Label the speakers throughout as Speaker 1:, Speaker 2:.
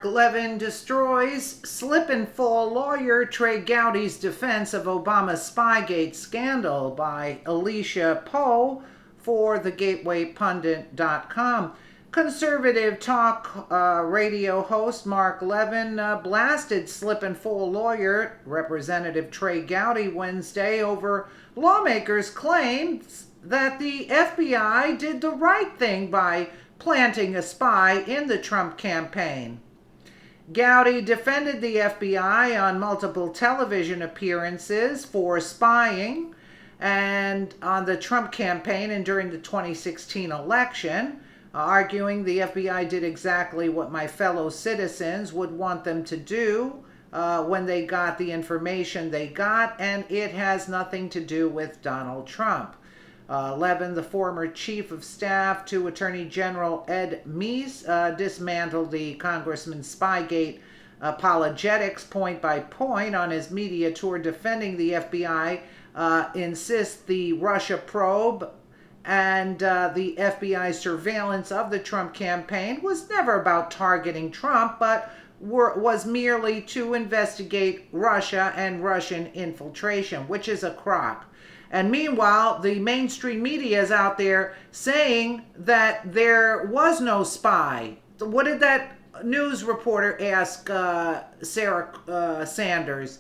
Speaker 1: Levin destroys slip-and-fall lawyer Trey Gowdey's defense of Obama's Spygate scandal by Alicia Poe for thegatewaypundit.com. Conservative talk radio host Mark Levin blasted slip-and-fall lawyer Representative Trey Gowdey Wednesday over lawmakers' claims that the FBI did the right thing by planting a spy in the Trump campaign. Gowdey defended the FBI on multiple television appearances for spying and on the Trump campaign and during the 2016 election, arguing the FBI did exactly what my fellow citizens would want them to do when they got the information they got, and it has nothing to do with Donald Trump. Levin, the former chief of staff to Attorney General Ed Meese, dismantled the Congressman's Spygate apologetics point by point on his media tour defending the FBI, insists the Russia probe and the FBI's surveillance of the Trump campaign was never about targeting Trump, but was merely to investigate Russia and Russian infiltration, which is a crock. And meanwhile, the mainstream media is out there saying that there was no spy. What did that news reporter ask Sarah Sanders?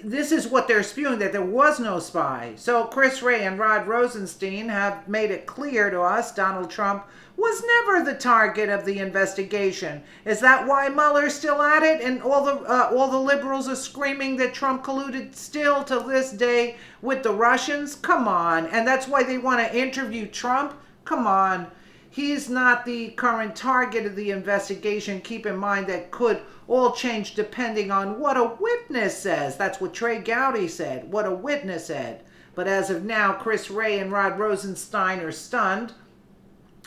Speaker 1: This is what they're spewing, that there was no spy. So Chris Wray and Rod Rosenstein have made it clear to us Donald Trump was never the target of the investigation. Is that why Mueller's still at it and all the liberals are screaming that Trump colluded still to this day with the Russians? Come on. And that's why they want to interview Trump? Come on. He's not the current target of the investigation. Keep in mind that could all change depending on what a witness says. That's what Trey Gowdey said, what a witness said. But as of now, Chris Wray and Rod Rosenstein are stunned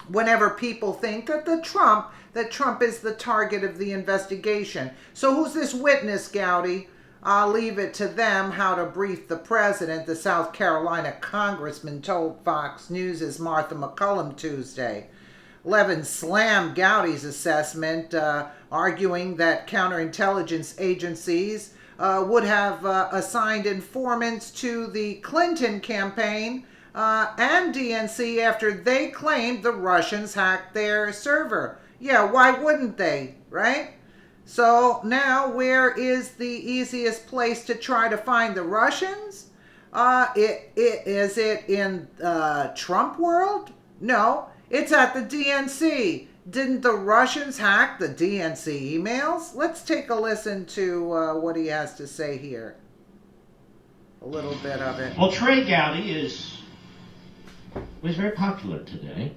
Speaker 1: whenever people think that Trump is the target of the investigation. So who's this witness, Gowdey? I'll leave it to them how to brief the president, the South Carolina congressman told Fox News' Martha McCullum Tuesday. Levin slammed Gowdey's assessment, arguing that counterintelligence agencies would have assigned informants to the Clinton campaign and DNC after they claimed the Russians hacked their server. Yeah, why wouldn't they, right? So now where is the easiest place to try to find the Russians? Is it in Trump world? No, it's at the DNC. Didn't the Russians hack the DNC emails? Let's take a listen to what he has to say here. A little bit of it.
Speaker 2: Well, Trey Gowdey was very popular today.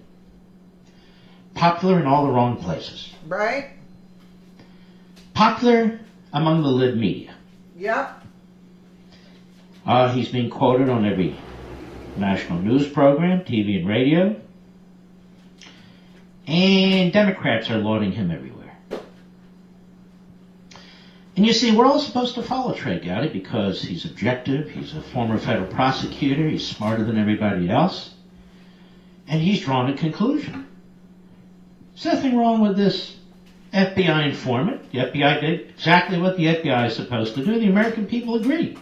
Speaker 2: Popular in all the wrong places.
Speaker 1: Right?
Speaker 2: Popular among the lib media.
Speaker 1: Yep.
Speaker 2: He's being quoted on every national news program, TV and radio. And Democrats are lauding him everywhere. And you see, we're all supposed to follow Trey Gowdey because he's objective, he's a former federal prosecutor, he's smarter than everybody else, and he's drawn a conclusion. There's nothing wrong with this FBI informant. The FBI did exactly what the FBI is supposed to do. The American people agree.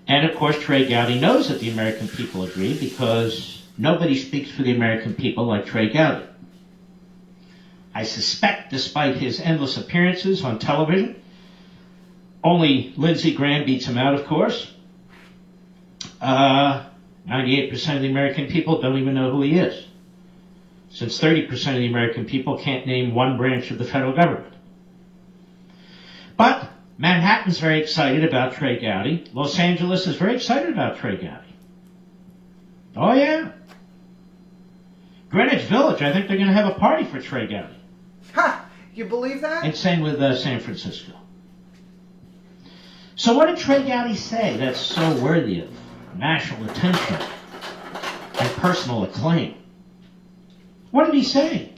Speaker 2: And of course, Trey Gowdey knows that the American people agree because nobody speaks for the American people like Trey Gowdey. I suspect, despite his endless appearances on television, only Lindsey Graham beats him out, of course. 98% of the American people don't even know who he is, since 30% of the American people can't name one branch of the federal government. But Manhattan's very excited about Trey Gowdey. Los Angeles is very excited about Trey Gowdey. Oh, yeah. Greenwich Village, I think they're going to have a party for Trey Gowdey.
Speaker 1: Ha! You believe that?
Speaker 2: And same with San Francisco. So what did Trey Gowdey say that's so worthy of national attention and personal acclaim? What did he say?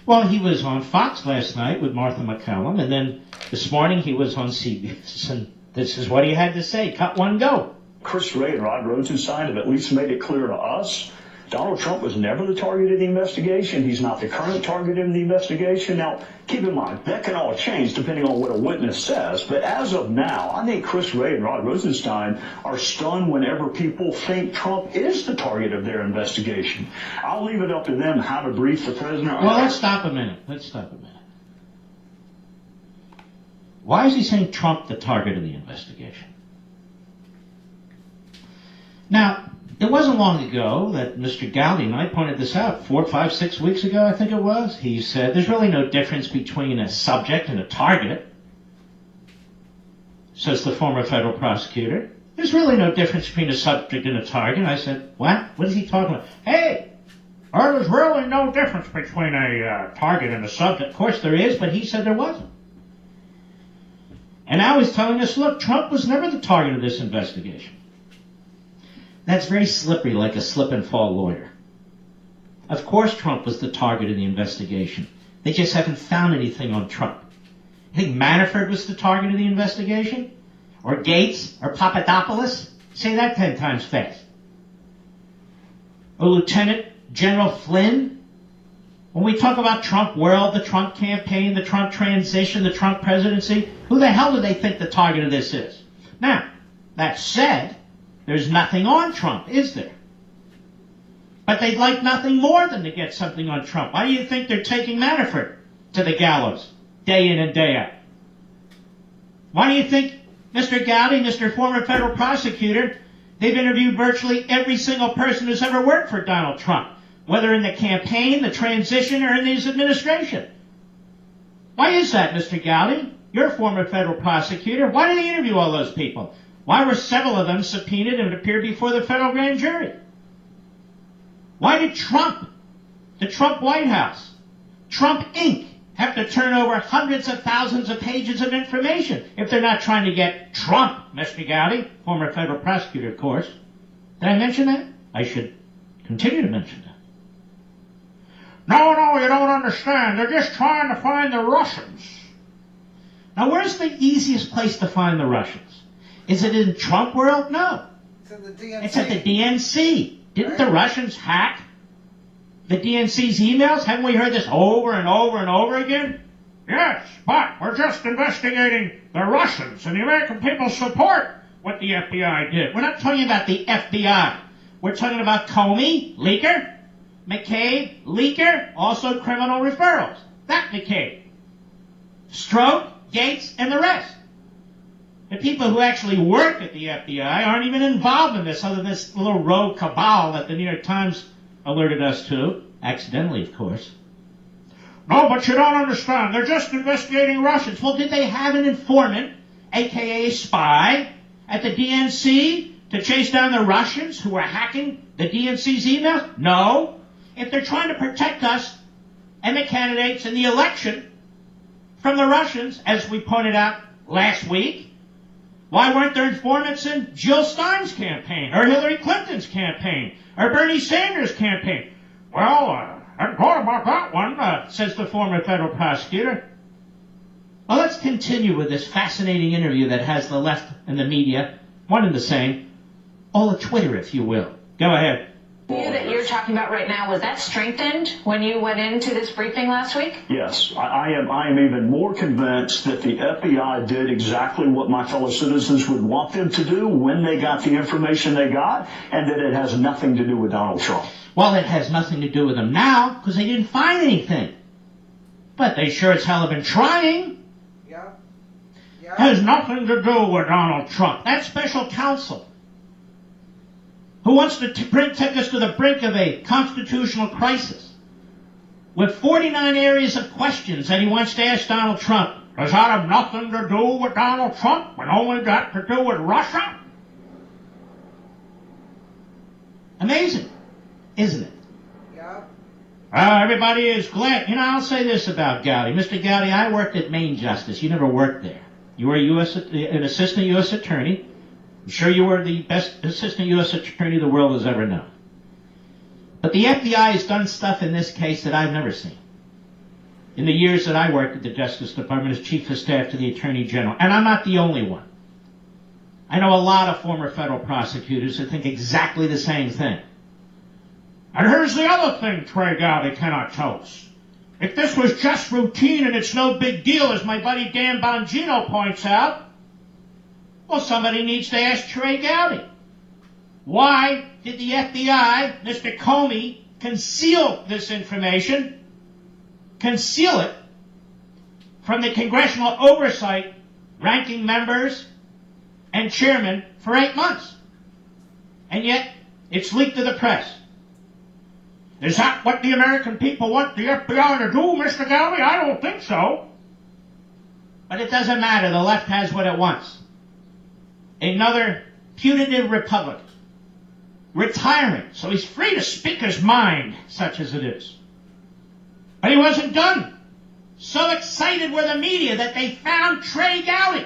Speaker 2: Well, he was on Fox last night with Martha McCullum, and then this morning he was on CBS, and this is what he had to say. Cut one, go.
Speaker 3: Chris Wray and Rod Rosenstein have at least made it clear to us Donald Trump was never the target of the investigation. He's not the current target of the investigation. Now, keep in mind, that can all change depending on what a witness says. But as of now, I think Chris Wray and Rod Rosenstein are stunned whenever people think Trump is the target of their investigation. I'll leave it up to them how to brief the president.
Speaker 2: Well, let's stop a minute. Why is he saying Trump the target of the investigation? Now, it wasn't long ago that Mr. Gowdey and I pointed this out, 4, 5, 6 weeks ago, I think it was. He said there's really no difference between a subject and a target, says the former federal prosecutor. There's really no difference between a subject and a target. I said, what? What is he talking about? Hey, there's really no difference between a target and a subject. Of course there is, but he said there wasn't. And now he's telling us, look, Trump was never the target of this investigation. That's very slippery, like a slip-and-fall lawyer. Of course Trump was the target of the investigation. They just haven't found anything on Trump. You think Manafort was the target of the investigation? Or Gates? Or Papadopoulos? Say that 10 times fast. Or Lieutenant General Flynn? When we talk about Trump world, the Trump campaign, the Trump transition, the Trump presidency, who the hell do they think the target of this is? Now, that said, there's nothing on Trump, is there? But they'd like nothing more than to get something on Trump. Why do you think they're taking Manafort to the gallows day in and day out? Why do you think Mr. Gowdey, Mr. former federal prosecutor, they've interviewed virtually every single person who's ever worked for Donald Trump, whether in the campaign, the transition, or in his administration? Why is that, Mr. Gowdey? You're a former federal prosecutor. Why did he interview all those people? Why were several of them subpoenaed and appeared before the federal grand jury? Why did Trump, the Trump White House, Trump Inc., have to turn over hundreds of thousands of pages of information if they're not trying to get Trump, Mr. Gowdey, former federal prosecutor, of course? Did I mention that? I should continue to mention that. No, you don't understand. They're just trying to find the Russians. Now, where's the easiest place to find the Russians? Is it in Trump world? No.
Speaker 1: It's in the DNC.
Speaker 2: It's at the DNC. Didn't the Russians hack the DNC's emails? Haven't we heard this over and over and over again? Yes, but we're just investigating the Russians, and the American people support what the FBI did. We're not talking about the FBI. We're talking about Comey, leaker, McCabe, leaker, also criminal referrals. That McCabe. Stroke, Gates, and the rest. The people who actually work at the FBI aren't even involved in this, other than this little rogue cabal that the New York Times alerted us to, accidentally, of course. No, but you don't understand. They're just investigating Russians. Well, did they have an informant, a.k.a. a spy, at the DNC to chase down the Russians who were hacking the DNC's emails? No. If they're trying to protect us and the candidates in the election from the Russians, as we pointed out last week, why weren't there informants in Jill Stein's campaign, or Hillary Clinton's campaign, or Bernie Sanders' campaign? Well, I hadn't thought about that one, says the former federal prosecutor. Well, let's continue with this fascinating interview that has the left and the media, one and the same, all of Twitter, if you will. Go ahead.
Speaker 4: The view that you're talking about right now, was that strengthened when you went into this briefing last week?
Speaker 3: Yes, I am even more convinced that the FBI did exactly what my fellow citizens would want them to do when they got the information they got, and that it has nothing to do with Donald Trump.
Speaker 2: Well, it has nothing to do with them now, because they didn't find anything. But they sure as hell have been trying.
Speaker 1: Yeah.
Speaker 2: Has nothing to do with Donald Trump. That special counsel who wants to take us to the brink of a constitutional crisis with 49 areas of questions that he wants to ask Donald Trump. Does that have nothing to do with Donald Trump when only got to do with Russia? Amazing, isn't it?
Speaker 1: Yeah.
Speaker 2: Everybody is glad. I'll say this about Gowdey. Mr. Gowdey, I worked at Maine Justice. You never worked there. You were an assistant U.S. attorney. I'm sure you were the best assistant U.S. attorney the world has ever known. But the FBI has done stuff in this case that I've never seen. In the years that I worked at the Justice Department as Chief of Staff to the Attorney General. And I'm not the only one. I know a lot of former federal prosecutors who think exactly the same thing. And here's the other thing Trey Gowdy cannot tell us. If this was just routine and it's no big deal, as my buddy Dan Bongino points out, well, somebody needs to ask Trey Gowdy. Why did the FBI, Mr. Comey, conceal this information, conceal it from the congressional oversight ranking members and chairman for 8 months? And yet, it's leaked to the press. Is that what the American people want the FBI to do, Mr. Gowdy? I don't think so. But it doesn't matter. The left has what it wants. Another putative republic. Retiring, so he's free to speak his mind, such as it is. But he wasn't done. So excited were the media that they found Trey Gowdy.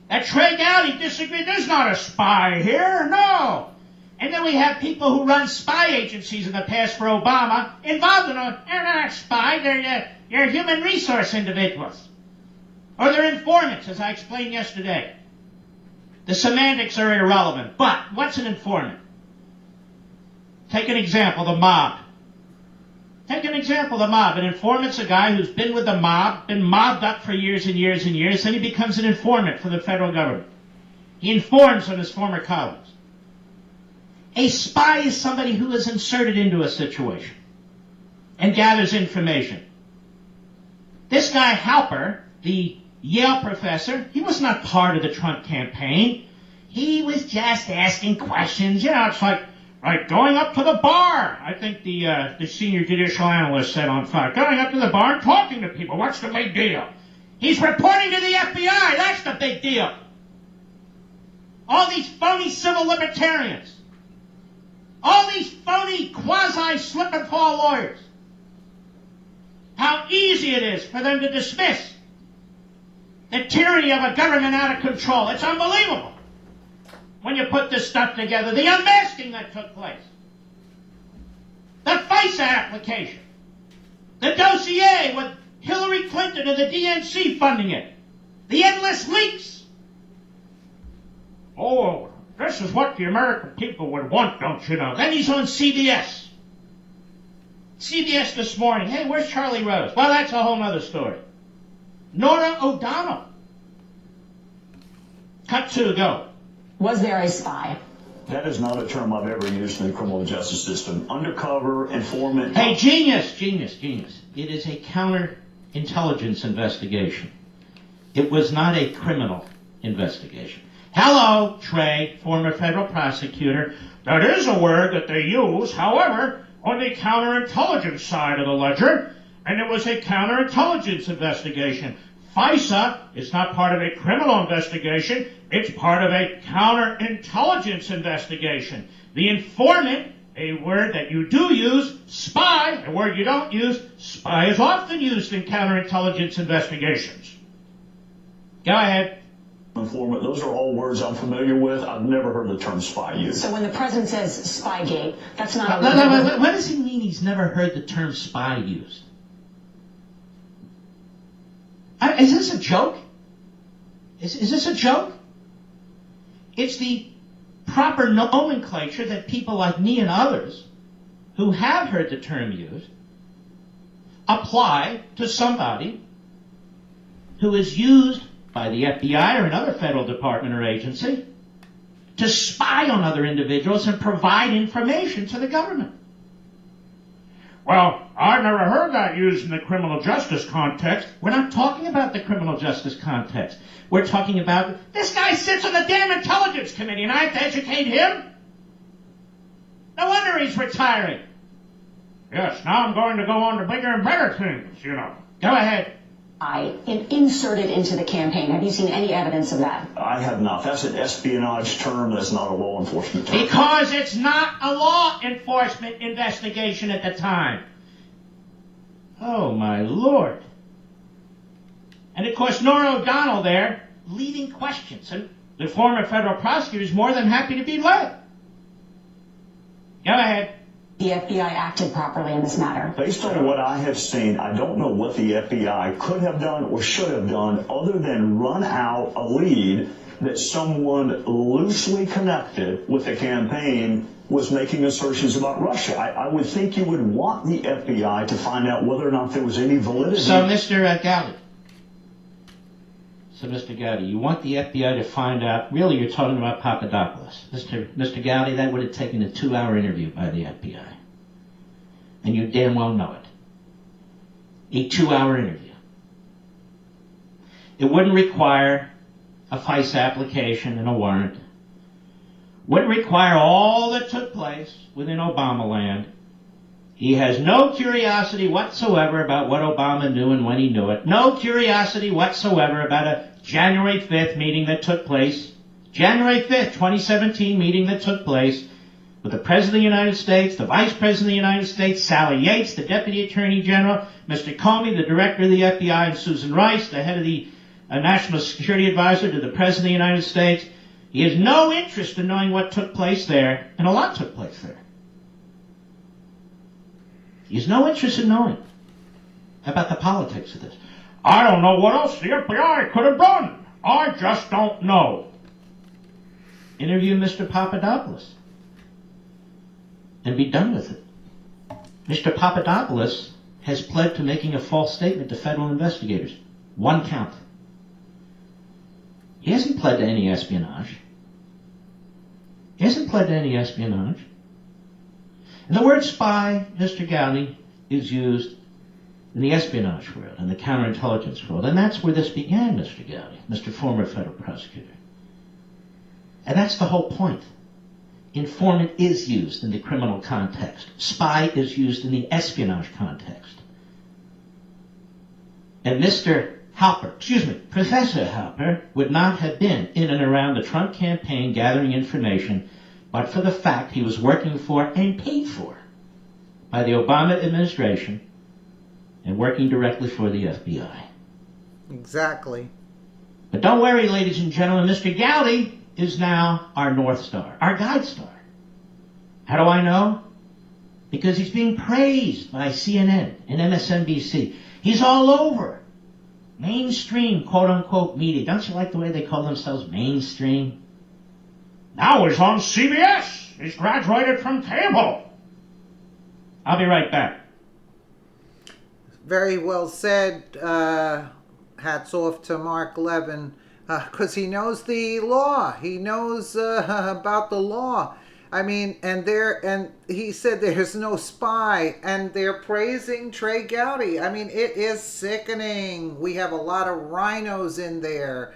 Speaker 2: That Trey Gowdy disagreed. There's not a spy here, no. And then we have people who run spy agencies in the past for Obama involved in them. They're not a spy, they're human resource individuals. Or they're informants, as I explained yesterday. The semantics are irrelevant. But what's an informant? Take an example, the mob. Take an example, the mob. An informant's a guy who's been with the mob, been mobbed up for years and years and years, then he becomes an informant for the federal government. He informs on his former colleagues. A spy is somebody who is inserted into a situation and gathers information. This guy Halper, the Yale professor, he was not part of the Trump campaign. He was just asking questions. You know, it's like going up to the bar. I think the senior judicial analyst said on Fox, going up to the bar and talking to people. What's the big deal? He's reporting to the FBI. That's the big deal. All these phony civil libertarians. All these phony quasi-slip-and-fall lawyers. How easy it is for them to dismiss the tyranny of a government out of control. It's unbelievable when you put this stuff together. The unmasking that took place. The FISA application. The dossier with Hillary Clinton and the DNC funding it. The endless leaks. Oh, this is what the American people would want, don't you know? Then he's on CBS. CBS this morning. Hey, where's Charlie Rose? Well, that's a whole other story. Nora O'Donnell. Cut to, go.
Speaker 5: Was there a spy?
Speaker 3: That is not a term I've ever used in the criminal justice system. Undercover, informant.
Speaker 2: Hey, genius. It is a counterintelligence investigation. It was not a criminal investigation. Hello, Trey, former federal prosecutor. That is a word that they use, however, on the counterintelligence side of the ledger, and it was a counterintelligence investigation. FISA is not part of a criminal investigation. It's part of a counterintelligence investigation. The informant, a word that you do use, spy, a word you don't use, spy is often used in counterintelligence investigations. Go ahead.
Speaker 3: Informant, those are all words I'm familiar with. I've never heard the term spy used.
Speaker 5: So when the president says Spygate, that's not a
Speaker 2: No, what does he mean he's never heard the term spy used? Is this a joke? Is this a joke? It's the proper nomenclature that people like me and others who have heard the term used apply to somebody who is used by the FBI or another federal department or agency to spy on other individuals and provide information to the government. Well, I've never heard that used in the criminal justice context. We're not talking about the criminal justice context. We're talking about, this guy sits on the damn intelligence committee and I have to educate him? No wonder he's retiring. Yes, now I'm going to go on to bigger and better things, you know. Go ahead.
Speaker 5: Inserted into the campaign. Have you seen any evidence of that?
Speaker 3: I have not. That's an espionage term. That's not a law enforcement term.
Speaker 2: Because it's not a law enforcement investigation at the time. Oh, my Lord. And, of course, Nora O'Donnell there leading questions. And the former federal prosecutor is more than happy to be led. Go ahead.
Speaker 5: The FBI acted properly in this matter.
Speaker 3: Based on what I have seen, I don't know what the FBI could have done or should have done other than run out a lead that someone loosely connected with the campaign was making assertions about Russia. I would think you would want the FBI to find out whether or not there was any validity.
Speaker 2: So, Mr. Gowdy, you want the FBI to find out, really you're talking about Papadopoulos. Mr. Gowdy, that would have taken a 2-hour interview by the FBI. And you damn well know it. A 2-hour interview. It wouldn't require a FICE application and a warrant. Wouldn't require all that took place within Obama land. He has no curiosity whatsoever about what Obama knew and when he knew it. No curiosity whatsoever about a January 5th meeting that took place. January 5th, 2017 meeting that took place with the President of the United States, the Vice President of the United States, Sally Yates, the Deputy Attorney General, Mr. Comey, the Director of the FBI, and Susan Rice, the head of the National Security Advisor to the President of the United States. He has no interest in knowing what took place there, and a lot took place there. He has no interest in knowing about the politics of this. I don't know what else the FBI could have done. I just don't know. Interview Mr. Papadopoulos and be done with it. Mr. Papadopoulos has pled to making a false statement to federal investigators. 1 count. He hasn't pled to any espionage. He hasn't pled to any espionage. And the word spy, Mr. Gowdy, is used in the espionage world, in the counterintelligence world. And that's where this began, Mr. Gowdy, Mr. Former Federal Prosecutor. And that's the whole point. Informant is used in the criminal context. Spy is used in the espionage context. And Professor Halper would not have been in and around the Trump campaign gathering information but for the fact he was working for and paid for by the Obama administration and working directly for the FBI.
Speaker 1: Exactly.
Speaker 2: But don't worry, ladies and gentlemen, Mr. Gowdy is now our North Star, our guide star. How do I know? Because he's being praised by CNN and MSNBC. He's all over mainstream, quote-unquote, media. Don't you like the way they call themselves mainstream? Now he's on CBS. He's graduated from cable. I'll be right back.
Speaker 1: Very well said. Hats off to Mark Levin, because he knows the law. He knows about the law. I mean, and he said there's no spy, and they're praising Trey Gowdy. I mean, it is sickening. We have a lot of rhinos in there.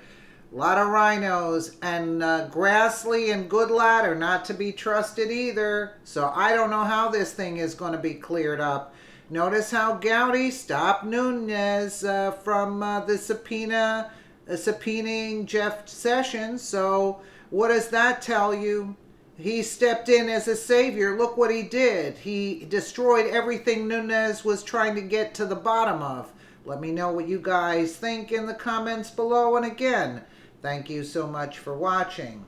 Speaker 1: A lot of rhinos, and Grassley and Goodlatte are not to be trusted either. So I don't know how this thing is going to be cleared up. Notice how Gowdy stopped Nunes from the subpoenaing Jeff Sessions. So what does that tell you? He stepped in as a savior. Look what he did. He destroyed everything Nunes was trying to get to the bottom of. Let me know what you guys think in the comments below. And again, thank you so much for watching.